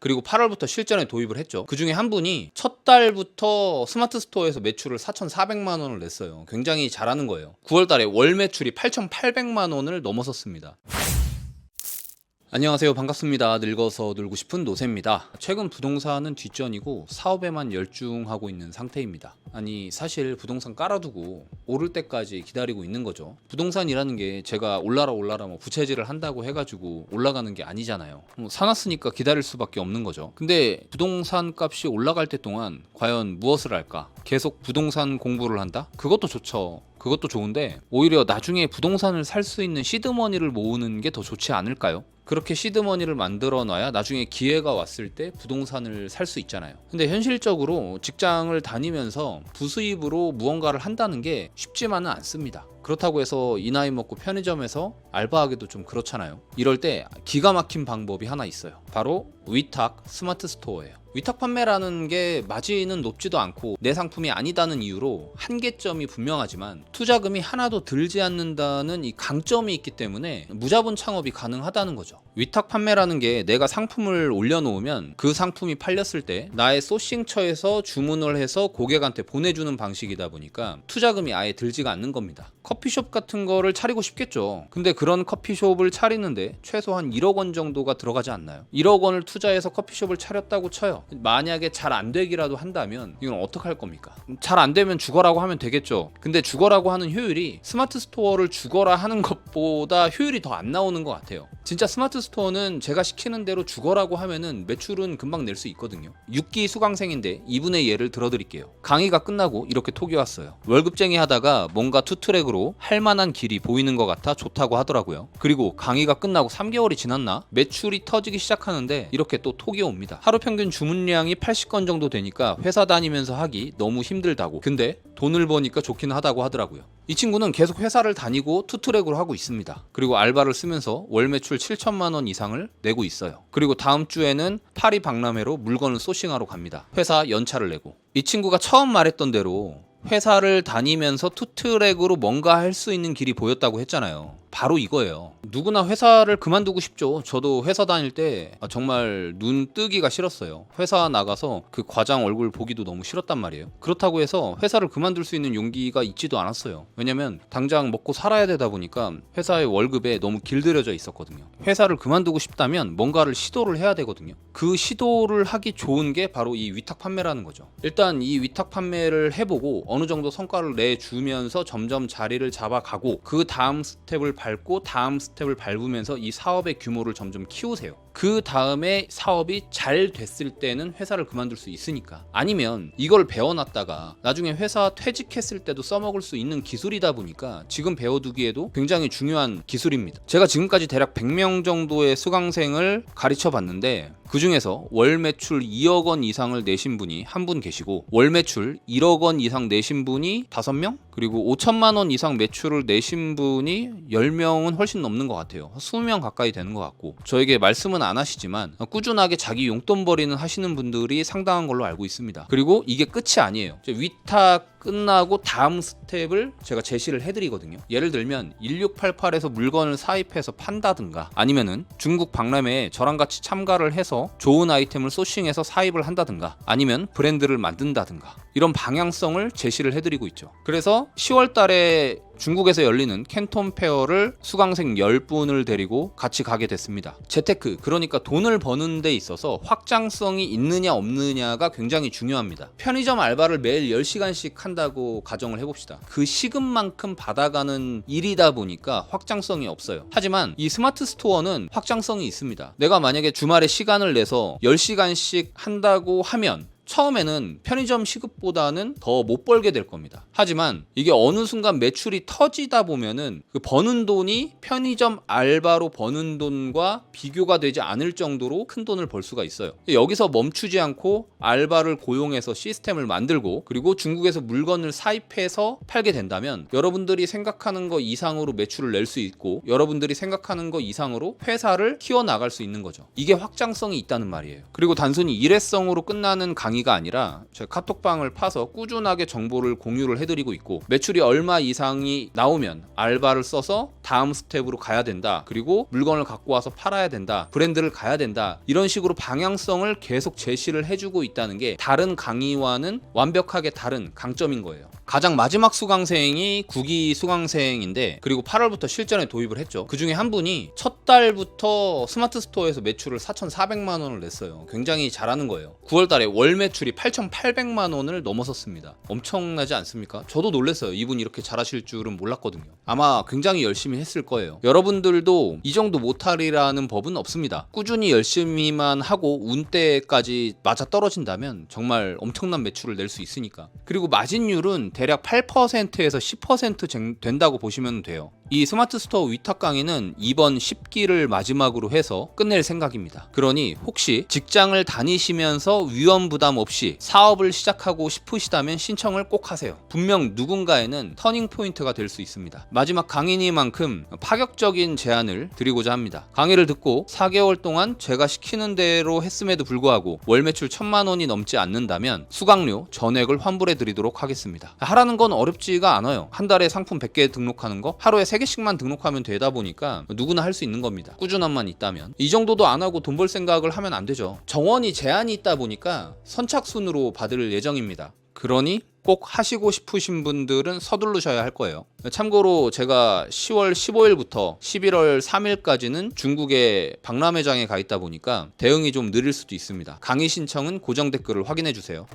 그리고 8월부터 실전에 도입을 했죠. 그 중에 한 분이 첫 달부터 스마트 스토어에서 매출을 4,400만 원을 냈어요. 굉장히 잘하는 거예요. 9월 달에 월 매출이 8,800만 원을 넘어섰습니다. 안녕하세요. 반갑습니다. 늙어서 놀고 싶은 노세입니다. 최근 부동산은 뒷전이고 사업에만 열중하고 있는 상태입니다. 아니, 사실 부동산 깔아두고 오를 때까지 기다리고 있는 거죠. 부동산이라는 게 제가 올라라 뭐 부채질을 한다고 해가지고 올라가는 게 아니잖아요. 사놨으니까 기다릴 수밖에 없는 거죠. 근데 부동산 값이 올라갈 때 동안 과연 무엇을 할까? 계속 부동산 공부를 한다? 그것도 좋죠. 그것도 좋은데 오히려 나중에 부동산을 살 수 있는 시드머니를 모으는 게 더 좋지 않을까요? 그렇게 시드머니를 만들어 놔야 나중에 기회가 왔을 때 부동산을 살 수 있잖아요. 근데 현실적으로 직장을 다니면서 부수입으로 무언가를 한다는 게 쉽지만은 않습니다. 그렇다고 해서 이 나이 먹고 편의점에서 알바하기도 좀 그렇잖아요. 이럴 때 기가 막힌 방법이 하나 있어요. 바로 위탁 스마트 스토어예요. 위탁 판매라는 게 마진은 높지도 않고 내 상품이 아니다는 이유로 한계점이 분명하지만 투자금이 하나도 들지 않는다는 이 강점이 있기 때문에 무자본 창업이 가능하다는 거죠. 위탁 판매라는 게 내가 상품을 올려놓으면 그 상품이 팔렸을 때 나의 소싱처에서 주문을 해서 고객한테 보내주는 방식이다 보니까 투자금이 아예 들지가 않는 겁니다. 커피숍 같은 거를 차리고 싶겠죠. 근데 그런 커피숍을 차리는데 최소한 1억 원 정도가 들어가지 않나요? 1억 원을 투자해서 커피숍을 차렸다고 쳐요. 만약에 잘 안 되기라도 한다면 이건 어떡할 겁니까? 잘 안 되면 죽어라고 하면 되겠죠. 근데 죽어라고 하는 효율이 스마트 스토어를 죽어라 하는 것보다 효율이 더 안 나오는 것 같아요. 진짜 스마트 스토어는 제가 시키는 대로 죽어라고 하면은 매출은 금방 낼 수 있거든요. 6기 수강생인데 이분의 예를 들어드릴게요. 강의가 끝나고 이렇게 톡이 왔어요. 월급쟁이 하다가 뭔가 투트랙으로 할 만한 길이 보이는 것 같아 좋다고 하더라고요. 그리고 강의가 끝나고 3개월이 지났나? 매출이 터지기 시작하는데 이렇게 또 톡이 옵니다. 하루 평균 주문량이 80건 정도 되니까 회사 다니면서 하기 너무 힘들다고. 근데 돈을 버니까 좋긴 하다고 하더라고요. 이 친구는 계속 회사를 다니고 투트랙으로 하고 있습니다. 그리고 알바를 쓰면서 월 매출 7천만 원 이상을 내고 있어요. 그리고 다음 주에는 파리 박람회로 물건을 소싱하러 갑니다. 회사 연차를 내고. 이 친구가 처음 말했던 대로 회사를 다니면서 투트랙으로 뭔가 할 수 있는 길이 보였다고 했잖아요. 바로 이거예요. 누구나 회사를 그만두고 싶죠. 저도 회사 다닐 때 정말 눈 뜨기가 싫었어요. 회사 나가서 그 과장 얼굴 보기도 너무 싫었단 말이에요. 그렇다고 해서 회사를 그만둘 수 있는 용기가 있지도 않았어요. 왜냐면 당장 먹고 살아야 되다 보니까 회사의 월급에 너무 길들여져 있었거든요. 회사를 그만두고 싶다면 뭔가를 시도를 해야 되거든요. 그 시도를 하기 좋은 게 바로 이 위탁 판매라는 거죠. 일단 이 위탁 판매를 해보고 어느 정도 성과를 내주면서 점점 자리를 잡아가고 그 다음 스텝을 밟고 다음 스텝을 밟으면서 이 사업의 규모를 점점 키우세요. 그 다음에 사업이 잘 됐을 때는 회사를 그만둘 수 있으니까. 아니면 이걸 배워놨다가 나중에 회사 퇴직했을 때도 써먹을 수 있는 기술이다 보니까 지금 배워두기에도 굉장히 중요한 기술입니다. 제가 지금까지 대략 100명 정도의 수강생을 가르쳐 봤는데 그 중에서 월 매출 2억 원 이상을 내신 분이 한 분 계시고 월 매출 1억 원 이상 내신 분이 5명? 그리고 5천만 원 이상 매출을 내신 분이 10명은 훨씬 넘는 것 같아요. 20명 가까이 되는 것 같고 저에게 말씀은 안 하시지만 꾸준하게 자기 용돈벌이는 하시는 분들이 상당한 걸로 알고 있습니다. 그리고 이게 끝이 아니에요. 위탁 끝나고 다음 스텝을 제가 제시를 해드리거든요. 예를 들면 1688에서 물건을 사입해서 판다든가 아니면은 중국 박람회에 저랑 같이 참가를 해서 좋은 아이템을 소싱해서 사입을 한다든가 아니면 브랜드를 만든다든가 이런 방향성을 제시를 해드리고 있죠. 그래서 10월 달에 중국에서 열리는 캔톤 페어를 수강생 10분을 데리고 같이 가게 됐습니다. 재테크, 그러니까 돈을 버는 데 있어서 확장성이 있느냐 없느냐가 굉장히 중요합니다. 편의점 알바를 매일 10시간씩 한다고 가정을 해봅시다. 그 시급만큼 받아가는 일이다 보니까 확장성이 없어요. 하지만 이 스마트 스토어는 확장성이 있습니다. 내가 만약에 주말에 시간을 내서 10시간씩 한다고 하면 처음에는 편의점 시급보다는 더 못 벌게 될 겁니다. 하지만 이게 어느 순간 매출이 터지다 보면은 그 버는 돈이 편의점 알바로 버는 돈과 비교가 되지 않을 정도로 큰 돈을 벌 수가 있어요. 여기서 멈추지 않고 알바를 고용해서 시스템을 만들고 그리고 중국에서 물건을 사입해서 팔게 된다면 여러분들이 생각하는 거 이상으로 매출을 낼 수 있고 여러분들이 생각하는 거 이상으로 회사를 키워나갈 수 있는 거죠. 이게 확장성이 있다는 말이에요. 그리고 단순히 일회성으로 끝나는 강의 강의가 아니라 제 카톡방을 파서 꾸준하게 정보를 공유를 해드리고 있고, 매출이 얼마 이상이 나오면 알바를 써서 다음 스텝으로 가야 된다, 그리고 물건을 갖고 와서 팔아야 된다, 브랜드를 가야 된다, 이런 식으로 방향성을 계속 제시를 해주고 있다는 게 다른 강의와는 완벽하게 다른 강점인 거예요. 가장 마지막 수강생이 9기 수강생인데, 그리고 8월부터 실전에 도입을 했죠. 그 중에 한 분이 첫 달부터 스마트 스토어에서 매출을 4,400만 원을 냈어요. 굉장히 잘하는 거예요. 9월 달에 월 매출이 8,800만 원을 넘어섰습니다. 엄청나지 않습니까? 저도 놀랐어요. 이분이 이렇게 잘하실 줄은 몰랐거든요. 아마 굉장히 열심히 했을 거예요. 여러분들도 이 정도 못하리라는 법은 없습니다. 꾸준히 열심히만 하고 운때까지 맞아 떨어진다면 정말 엄청난 매출을 낼 수 있으니까. 그리고 마진율은 대략 8%에서 10% 된다고 보시면 돼요. 이 스마트 스토어 위탁 강의는 이번 10기를 마지막으로 해서 끝낼 생각입니다. 그러니 혹시 직장을 다니시면서 위험 부담 없이 사업을 시작하고 싶으시다면 신청을 꼭 하세요. 분명 누군가에는 터닝 포인트가 될 수 있습니다. 마지막 강의니만큼 파격적인 제안을 드리고자 합니다. 강의를 듣고 4개월 동안 제가 시키는 대로 했음에도 불구하고 월 매출 1,000만 원이 넘지 않는다면 수강료 전액을 환불해 드리도록 하겠습니다. 하라는 건 어렵지가 않아요. 한 달에 상품 100개 등록하는 거 하루에 3개씩만 등록하면 되다 보니까 누구나 할 수 있는 겁니다. 꾸준함만 있다면. 이 정도도 안 하고 돈 벌 생각을 하면 안 되죠. 정원이 제한이 있다 보니까 선착순으로 받을 예정입니다. 그러니 꼭 하시고 싶으신 분들은 서두르셔야 할 거예요. 참고로 제가 10월 15일부터 11월 3일까지는 중국의 박람회장에 가 있다 보니까 대응이 좀 느릴 수도 있습니다. 강의 신청은 고정 댓글을 확인해 주세요.